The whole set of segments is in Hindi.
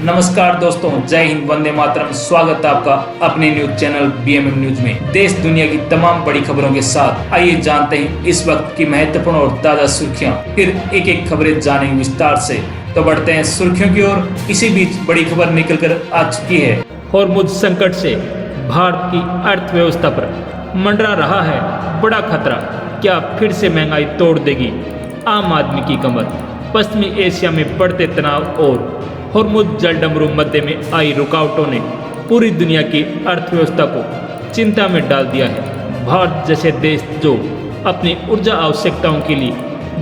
नमस्कार दोस्तों, जय हिंद, वंदे मातरम। स्वागत है आपका अपने न्यूज चैनल बीएमएम न्यूज में। देश दुनिया की तमाम बड़ी खबरों के साथ आइए जानते हैं इस वक्त की महत्वपूर्ण और ताजा सुर्खियां। फिर एक एक खबरें जानेंगे विस्तार से। तो बढ़ते हैं सुर्खियों की ओर। इसी बीच बड़ी खबर निकल कर आ चुकी है। होर्मुज संकट से भारत की अर्थव्यवस्था पर मंडरा रहा है बड़ा खतरा। क्या फिर से महंगाई तोड़ देगी आम आदमी की कमर? पश्चिमी एशिया में बढ़ते तनाव और होर्मुज जलडमरू मध्य में आई रुकावटों ने पूरी दुनिया की अर्थव्यवस्था को चिंता में डाल दिया है। भारत जैसे देश जो अपनी ऊर्जा आवश्यकताओं के लिए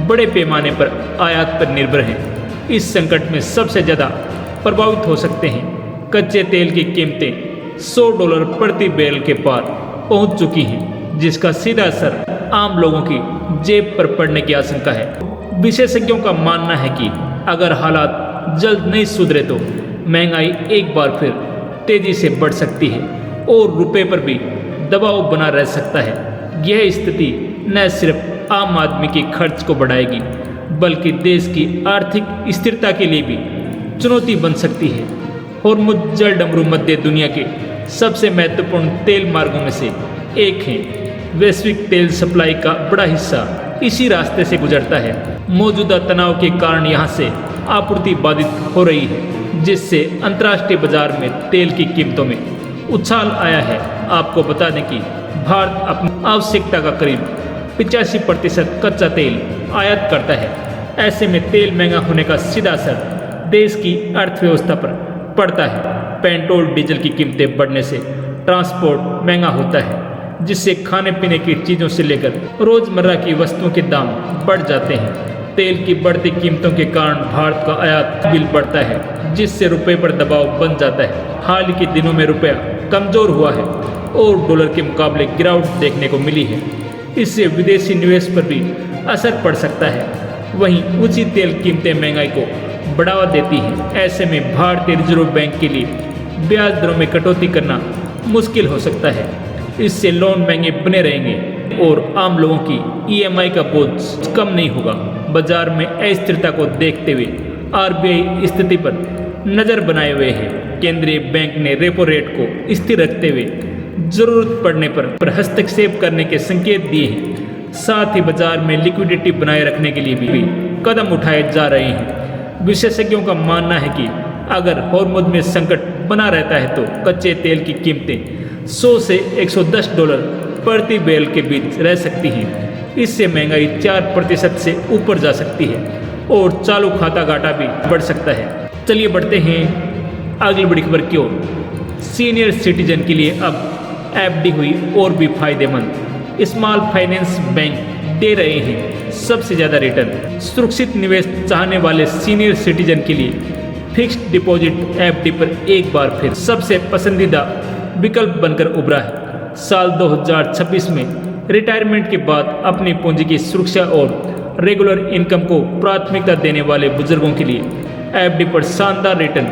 बड़े पैमाने पर आयात पर निर्भर है, इस संकट में सबसे ज़्यादा प्रभावित हो सकते हैं। कच्चे तेल की कीमतें $100 प्रति बैरल के पार पहुंच चुकी हैं, जिसका सीधा असर आम लोगों की जेब पर पड़ने की आशंका है। विशेषज्ञों का मानना है कि अगर हालात जल्द नहीं सुधरे तो महंगाई एक बार फिर तेजी से बढ़ सकती है और रुपए पर भी दबाव बना रह सकता है। यह स्थिति न सिर्फ आम आदमी के खर्च को बढ़ाएगी, बल्कि देश की आर्थिक स्थिरता के लिए भी चुनौती बन सकती है। होर्मुज जलडमरू मध्य दुनिया के सबसे महत्वपूर्ण तेल मार्गों में से एक है। वैश्विक तेल सप्लाई का बड़ा हिस्सा इसी रास्ते से गुजरता है। मौजूदा तनाव के कारण यहाँ से आपूर्ति बाधित हो रही है, जिससे अंतर्राष्ट्रीय बाजार में तेल की कीमतों में उछाल आया है। आपको बता दें कि भारत अपनी आवश्यकता का करीब 85% कच्चा तेल आयात करता है। ऐसे में तेल महंगा होने का सीधा असर देश की अर्थव्यवस्था पर पड़ता है। पेट्रोल डीजल की कीमतें बढ़ने से ट्रांसपोर्ट महंगा होता है, जिससे खाने पीने की चीज़ों से लेकर रोज़मर्रा की वस्तुओं के दाम बढ़ जाते हैं। तेल की बढ़ती कीमतों के कारण भारत का आयात बिल बढ़ता है, जिससे रुपए पर दबाव बन जाता है। हाल के दिनों में रुपया कमज़ोर हुआ है और डॉलर के मुकाबले गिरावट देखने को मिली है। इससे विदेशी निवेश पर भी असर पड़ सकता है। वहीं ऊंची तेल कीमतें महंगाई को बढ़ावा देती हैं। ऐसे में भारतीय रिजर्व बैंक के लिए ब्याज दरों में कटौती करना मुश्किल हो सकता है। इससे लोन महंगे बने रहेंगे और आम लोगों की EMI का बोझ कम नहीं होगा। बाजार में अस्थिरता को देखते हुए RBI स्थिति पर नज़र बनाए हुए है। केंद्रीय बैंक ने रेपो रेट को स्थिर रखते हुए जरूरत पड़ने पर हस्तक्षेप करने के संकेत दिए हैं। साथ ही बाजार में लिक्विडिटी बनाए रखने के लिए भी कदम उठाए जा रहे हैं। विशेषज्ञों का मानना है कि अगर होर्मुज में संकट बना रहता है तो कच्चे तेल की कीमतें $100 से $110 प्रति बैरल के बीच रह सकती हैं। इससे महंगाई 4% से ऊपर जा सकती है और चालू खाता घाटा भी बढ़ सकता है। चलिए बढ़ते हैं अगली बड़ी खबर की ओर। सीनियर सिटीजन के लिए अब FD हुई और भी फायदेमंद। स्मॉल फाइनेंस बैंक दे रहे हैं सबसे ज़्यादा रिटर्न। सुरक्षित निवेश चाहने वाले सीनियर सिटीजन के लिए फिक्स्ड डिपॉजिट FD पर एक बार फिर सबसे पसंदीदा विकल्प बनकर उभरा है। साल 2026 में रिटायरमेंट के बाद अपनी पूंजी की सुरक्षा और रेगुलर इनकम को प्राथमिकता देने वाले बुजुर्गों के लिए FD पर शानदार रिटर्न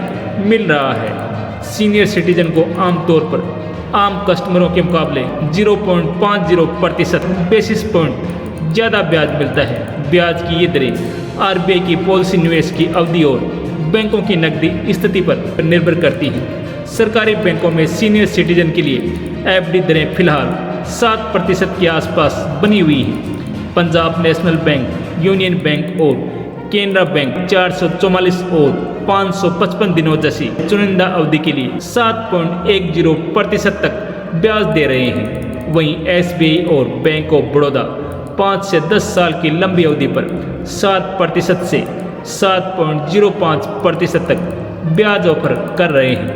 मिल रहा है। सीनियर सिटीजन को आमतौर पर आम कस्टमरों के मुकाबले 0.50% बेसिस पॉइंट ज़्यादा ब्याज मिलता है। ब्याज की ये दरें RBI की पॉलिसी, निवेश की अवधि और बैंकों की नकदी स्थिति पर निर्भर करती हैं। सरकारी बैंकों में सीनियर सिटीजन के लिए FD दरें फिलहाल 7% के आसपास बनी हुई हैं। Punjab national bank, union bank और केनरा बैंक 444 और 555 दिनों जैसी चुनिंदा अवधि के लिए 7.10% तक ब्याज दे रहे हैं। वहीं SBI और बैंक ऑफ बड़ौदा 5 से 10 साल की लंबी अवधि पर 7% से 7.05% तक ब्याज ऑफर कर रहे हैं।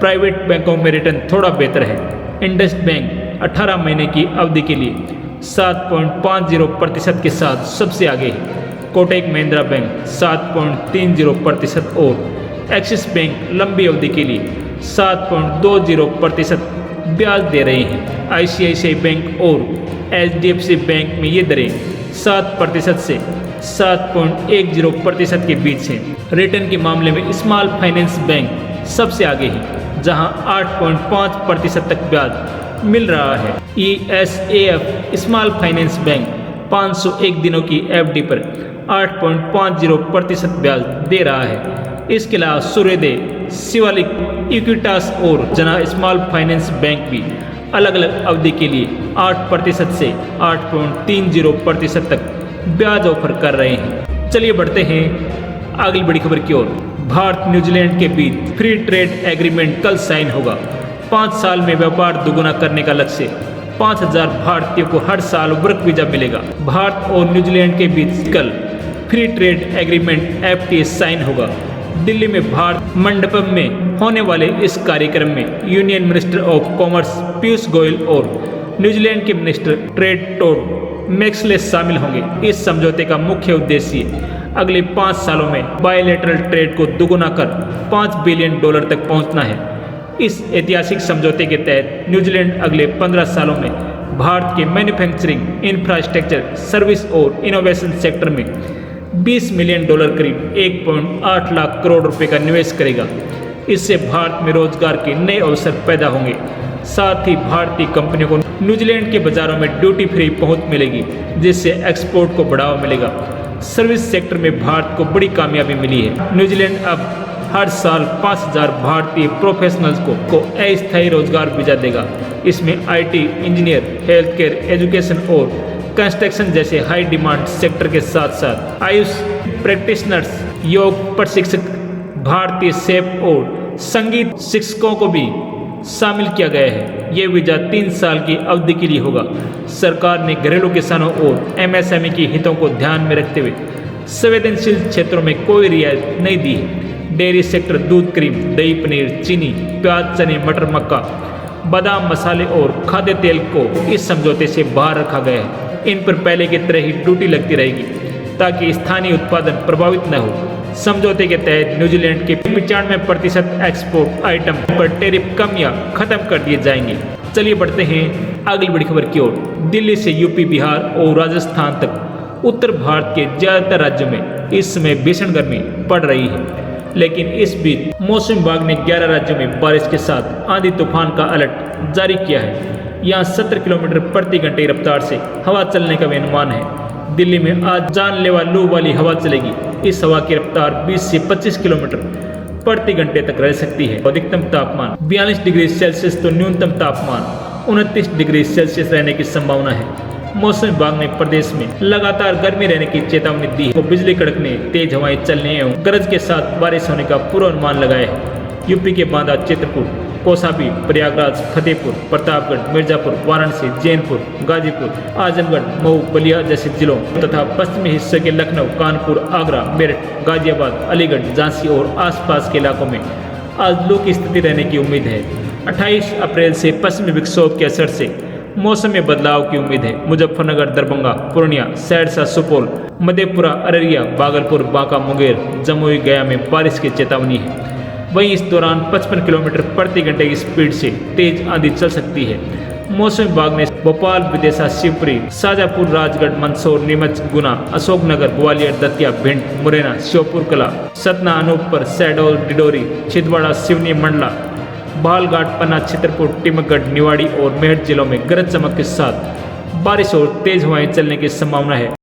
प्राइवेट बैंकों में रिटर्न थोड़ा बेहतर है। इंडस बैंक 18 महीने की अवधि के लिए 7.50% के साथ सबसे आगे है। कोटक महिंद्रा बैंक 7.30% और एक्सिस बैंक लंबी अवधि के लिए 7.20% ब्याज दे रहे हैं। ICICI बैंक और HDFC बैंक में ये दरें 7% से 7.10% के बीच हैं। रिटर्न के मामले में स्मॉल फाइनेंस बैंक सबसे आगे है, जहां 8.5% तक ब्याज मिल रहा है। ESAF स्मॉल फाइनेंस बैंक 501 दिनों की FD पर 8.50% ब्याज दे रहा है। इसके अलावा सूर्योदय शिवालिक, इक्विटास और जना स्मॉल फाइनेंस बैंक भी अलग अलग अवधि के लिए 8% से 8.30% तक ब्याज ऑफर कर रहे हैं। चलिए बढ़ते हैं अगली बड़ी खबर की ओर। भारत न्यूजीलैंड के बीच फ्री ट्रेड एग्रीमेंट कल साइन होगा। 5 साल में व्यापार दोगुना करने का लक्ष्य। 5,000 भारतीयों को हर साल वर्क वीजा मिलेगा। भारत और न्यूजीलैंड के बीच कल free trade agreement FTA sign होगा। दिल्ली में भारत मंडपम में होने वाले इस कार्यक्रम में union minister of commerce Piyush Goyal और न्यूजीलैंड के मिनिस्टर ट्रेड टोड मैक्सले शामिल होंगे। इस समझौते का मुख्य उद्देश्य अगले 5 सालों में बायलैटरल ट्रेड को दोगुना कर $5 बिलियन तक पहुंचना है। इस ऐतिहासिक समझौते के तहत न्यूजीलैंड अगले 15 सालों में भारत के मैन्युफैक्चरिंग, इंफ्रास्ट्रक्चर, सर्विस और इनोवेशन सेक्टर में $20 मिलियन करीब 1.8 लाख करोड़ रुपए का निवेश करेगा। इससे भारत में रोजगार के नए अवसर पैदा होंगे। साथ ही भारतीय कंपनियों को न्यूजीलैंड के बाजारों में ड्यूटी फ्री पहुंच मिलेगी, जिससे एक्सपोर्ट को बढ़ावा मिलेगा। सर्विस सेक्टर में भारत को बड़ी कामयाबी मिली है। न्यूजीलैंड अब हर साल 5,000 भारतीय प्रोफेशनल्स को अस्थायी रोजगार वीजा देगा। इसमें IT engineer, health care, education और कंस्ट्रक्शन जैसे हाई डिमांड सेक्टर के साथ साथ आयुष प्रैक्टिशनर्स, योग प्रशिक्षक, भारतीय शेफ और संगीत शिक्षकों को भी शामिल किया गया है। ये वीजा 3 साल की अवधि के लिए होगा। सरकार ने घरेलू किसानों और MSME के हितों को ध्यान में रखते हुए संवेदनशील क्षेत्रों में कोई रियायत नहीं दी है। डेयरी सेक्टर, दूध, क्रीम, दही, पनीर, चीनी, प्याज, चने, मटर, मक्का, बादाम, मसाले और खाद्य तेल को इस समझौते से बाहर रखा गया है। इन पर पहले की तरह ही ड्यूटी लगती रहेगी ताकि स्थानीय उत्पादन प्रभावित न हो। समझौते के तहत न्यूजीलैंड के 95% एक्सपोर्ट आइटम पर टैरिफ कम या खत्म कर दिए जाएंगे। चलिए बढ़ते हैं अगली बड़ी खबर की ओर। दिल्ली से यूपी, बिहार और राजस्थान तक उत्तर भारत के ज्यादातर राज्यों में इस समय भीषण गर्मी पड़ रही है, लेकिन इस बीच मौसम विभाग ने 11 राज्यों में बारिश के साथ आंधी तूफान का अलर्ट जारी किया है। यहाँ 70 किलोमीटर प्रति घंटे रफ्तार से हवा चलने का भी अनुमान है। दिल्ली में आज जानलेवा लू वाली हवा चलेगी। इस हवा की रफ्तार 20 से 25 किलोमीटर प्रति घंटे तक रह सकती है। अधिकतम तापमान 42 डिग्री सेल्सियस तो न्यूनतम तापमान 29 डिग्री सेल्सियस रहने की संभावना है। मौसम विभाग ने प्रदेश में लगातार गर्मी रहने की चेतावनी दी है। बिजली कड़कने, तेज हवाएं चलने एवं गरज के साथ बारिश होने का पूर्वानुमान लगाया है। यूपी के बांदा, चित्रकूट, कौसाम्बी, प्रयागराज, फतेहपुर, प्रतापगढ़, मिर्जापुर, वाराणसी, जैनपुर, गाजीपुर, आजमगढ़, मऊ, बलिया जैसे जिलों तथा पश्चिमी हिस्से के लखनऊ, कानपुर, आगरा, मेरठ, गाजियाबाद, अलीगढ़, झांसी और आसपास के इलाकों में आज लू की स्थिति रहने की उम्मीद है। 28 अप्रैल से पश्चिमी विक्षोभ के असर से मौसम में बदलाव की उम्मीद है। मुजफ्फरनगर, दरभंगा, पूर्णिया, सहरसा, सुपौल, मधेपुरा, अररिया, भागलपुर, बांका, मुंगेर, जमुई, गया में बारिश की चेतावनी है। वहीं इस दौरान 55 किलोमीटर प्रति घंटे की स्पीड से तेज आंधी चल सकती है। मौसम विभाग ने भोपाल, विदिशा, शिवपुरी, शाजापुर, राजगढ़, मंदसौर, नीमच, गुना, अशोकनगर, ग्वालियर, दतिया, भिंड, मुरैना, श्योपुर कला, सतना, अनूपपुर, शहडोल, डिडोरी, छिंदवाड़ा, सिवनी, मंडला, बालघाट, पन्ना, चित्रकूट, टीकमगढ़, निवाड़ी और मेरठ जिलों में गरज चमक के साथ बारिश और तेज हवाएं चलने की संभावना है।